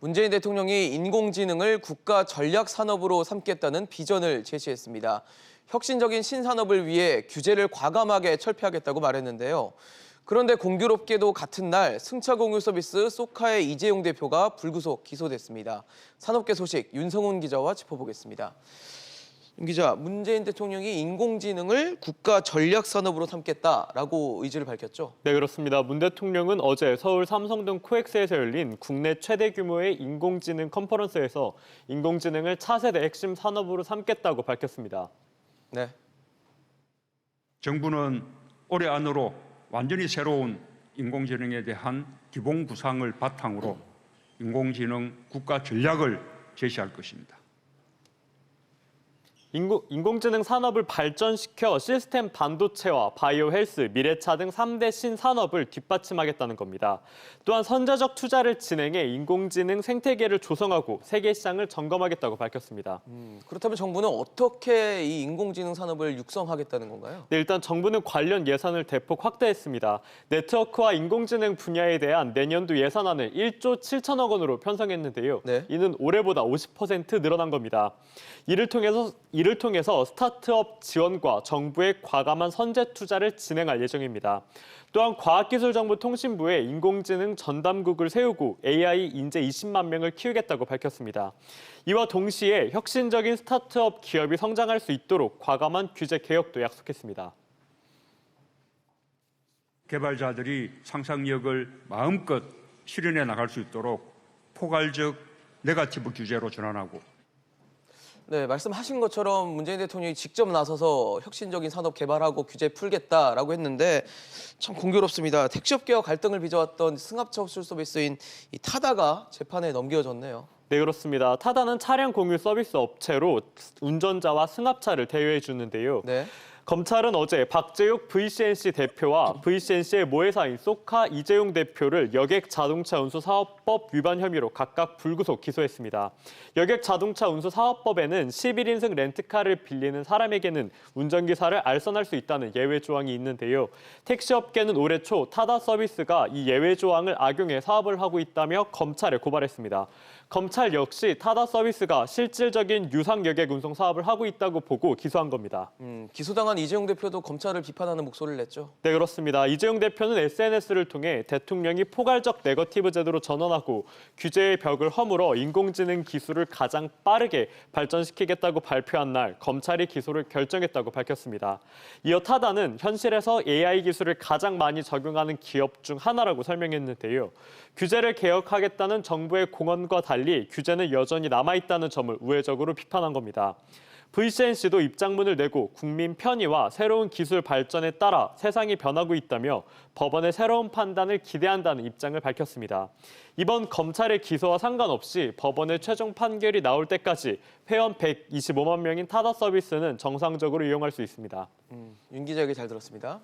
문재인 대통령이 인공지능을 국가 전략 산업으로 삼겠다는 비전을 제시했습니다. 혁신적인 신산업을 위해 규제를 과감하게 철폐하겠다고 말했는데요. 그런데 공교롭게도 같은 날 승차 공유 서비스 소카의 이재용 대표가 불구속 기소됐습니다. 산업계 소식 윤성훈 기자와 짚어보겠습니다. 윤 기자, 문재인 대통령이 인공지능을 국가 전략 산업으로 삼겠다라고 의지를 밝혔죠? 네, 그렇습니다. 문 대통령은 어제 서울 삼성동 코엑스에서 열린 국내 최대 규모의 인공지능 컨퍼런스에서 인공지능을 차세대 핵심 산업으로 삼겠다고 밝혔습니다. 네. 정부는 올해 안으로 완전히 새로운 인공지능에 대한 기본 구상을 바탕으로 인공지능 국가 전략을 제시할 것입니다. 인공지능 산업을 발전시켜 시스템 반도체와 바이오 헬스, 미래차 등 3대 신산업을 뒷받침하겠다는 겁니다. 또한 선제적 투자를 진행해 인공지능 생태계를 조성하고 세계 시장을 점검하겠다고 밝혔습니다. 그렇다면 정부는 어떻게 이 인공지능 산업을 육성하겠다는 건가요? 네, 일단 정부는 관련 예산을 대폭 확대했습니다. 네트워크와 인공지능 분야에 대한 내년도 예산안을 1조 7천억 원으로 편성했는데요. 네. 이는 올해보다 50% 늘어난 겁니다. 이를 통해서 스타트업 지원과 정부의 과감한 선제 투자를 진행할 예정입니다. 또한 과학기술정보통신부에 인공지능 전담국을 세우고 AI 인재 20만 명을 키우겠다고 밝혔습니다. 이와 동시에 혁신적인 스타트업 기업이 성장할 수 있도록 과감한 규제 개혁도 약속했습니다. 개발자들이 상상력을 마음껏 실현해 나갈 수 있도록 포괄적 네거티브 규제로 전환하고 네, 말씀하신 것처럼 문재인 대통령이 직접 나서서 혁신적인 산업 개발하고 규제 풀겠다라고 했는데 참 공교롭습니다. 택시업계와 갈등을 빚어왔던 승합차 호출 서비스인 이 타다가 재판에 넘겨졌네요. 네, 그렇습니다. 타다는 차량 공유 서비스 업체로 운전자와 승합차를 대여해 주는데요. 네. 검찰은 어제 박재욱 VCNC 대표와 VCNC의 모회사인 소카 이재용 대표를 여객 자동차 운수 사업법 위반 혐의로 각각 불구속 기소했습니다. 여객 자동차 운수 사업법에는 11인승 렌트카를 빌리는 사람에게는 운전기사를 알선할 수 있다는 예외 조항이 있는데요. 택시업계는 올해 초 타다 서비스가 이 예외 조항을 악용해 사업을 하고 있다며 검찰에 고발했습니다. 검찰 역시 타다 서비스가 실질적인 유상 여객 운송 사업을 하고 있다고 보고 기소한 겁니다. 기소당한 이재용 대표도 검찰을 비판하는 목소리를 냈죠. 네, 그렇습니다. 이재용 대표는 SNS를 통해 대통령이 포괄적 네거티브 제도로 전환하고 규제의 벽을 허물어 인공지능 기술을 가장 빠르게 발전시키겠다고 발표한 날 검찰이 기소를 결정했다고 밝혔습니다. 이어 타다는 현실에서 AI 기술을 가장 많이 적용하는 기업 중 하나라고 설명했는데요. 규제를 개혁하겠다는 정부의 공언과 달리 규제는 여전히 남아있다는 점을 우회적으로 비판한 겁니다. VCNC도 입장문을 내고 국민 편의와 새로운 기술 발전에 따라 세상이 변하고 있다며 법원의 새로운 판단을 기대한다는 입장을 밝혔습니다. 이번 검찰의 기소와 상관없이 법원의 최종 판결이 나올 때까지 회원 125만 명인 타다 서비스는 정상적으로 이용할 수 있습니다. 윤 기자 얘기 잘 들었습니다.